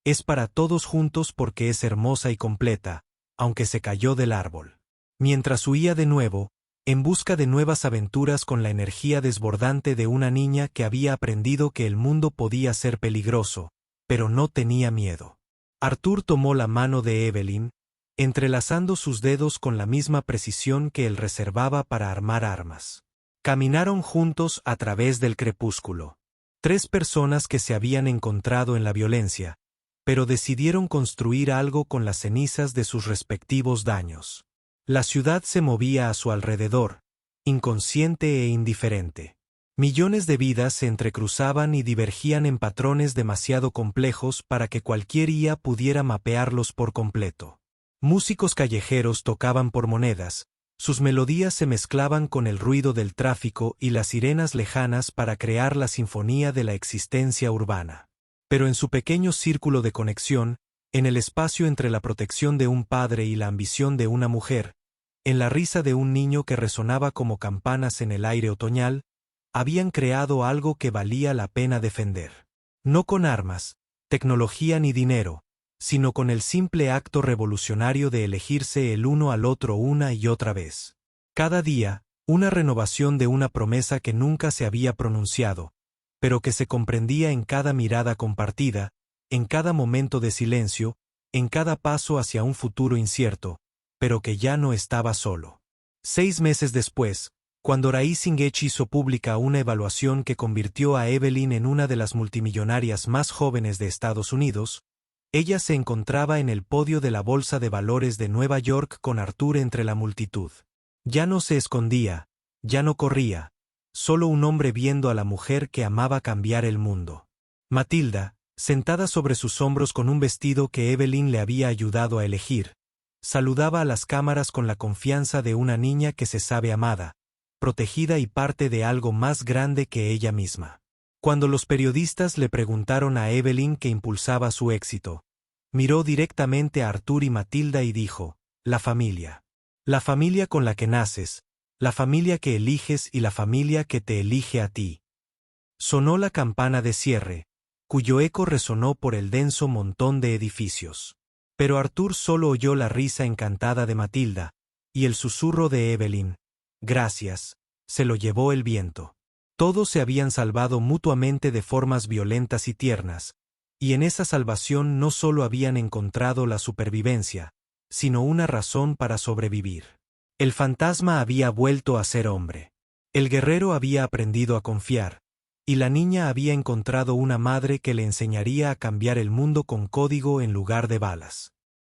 es para todos juntos porque es hermosa y completa, aunque se cayó del árbol. Mientras huía de nuevo, en busca de nuevas aventuras con la energía desbordante de una niña que había aprendido que el mundo podía ser peligroso, pero no tenía miedo. Arthur tomó la mano de Evelyn, entrelazando sus dedos con la misma precisión que él reservaba para armar armas. Caminaron juntos a través del crepúsculo. 3 personas que se habían encontrado en la violencia, pero decidieron construir algo con las cenizas de sus respectivos daños. La ciudad se movía a su alrededor, inconsciente e indiferente. Millones de vidas se entrecruzaban y divergían en patrones demasiado complejos para que cualquier IA pudiera mapearlos por completo. Músicos callejeros tocaban por monedas, sus melodías se mezclaban con el ruido del tráfico y las sirenas lejanas para crear la sinfonía de la existencia urbana. Pero en su pequeño círculo de conexión, en el espacio entre la protección de un padre y la ambición de una mujer, en la risa de un niño que resonaba como campanas en el aire otoñal, habían creado algo que valía la pena defender. No con armas, tecnología ni dinero, sino con el simple acto revolucionario de elegirse el uno al otro una y otra vez. Cada día, una renovación de una promesa que nunca se había pronunciado, pero que se comprendía en cada mirada compartida, en cada momento de silencio, en cada paso hacia un futuro incierto, pero que ya no estaba solo. 6 meses después, cuando Raisingech hizo pública una evaluación que convirtió a Evelyn en una de las multimillonarias más jóvenes de Estados Unidos, ella se encontraba en el podio de la Bolsa de Valores de Nueva York con Arthur entre la multitud. Ya no se escondía, ya no corría, solo un hombre viendo a la mujer que amaba cambiar el mundo. Matilda, sentada sobre sus hombros con un vestido que Evelyn le había ayudado a elegir, saludaba a las cámaras con la confianza de una niña que se sabe amada, protegida y parte de algo más grande que ella misma. Cuando los periodistas le preguntaron a Evelyn qué impulsaba su éxito, miró directamente a Arthur y Matilda y dijo: la familia. La familia con la que naces, la familia que eliges y la familia que te elige a ti. Sonó la campana de cierre, cuyo eco resonó por el denso montón de edificios. Pero Arthur solo oyó la risa encantada de Matilda, y el susurro de Evelyn: gracias, se lo llevó el viento. Todos se habían salvado mutuamente de formas violentas y tiernas, y en esa salvación no solo habían encontrado la supervivencia, sino una razón para sobrevivir. El fantasma había vuelto a ser hombre. El guerrero había aprendido a confiar, y la niña había encontrado una madre que le enseñaría a cambiar el mundo con código en lugar de balas.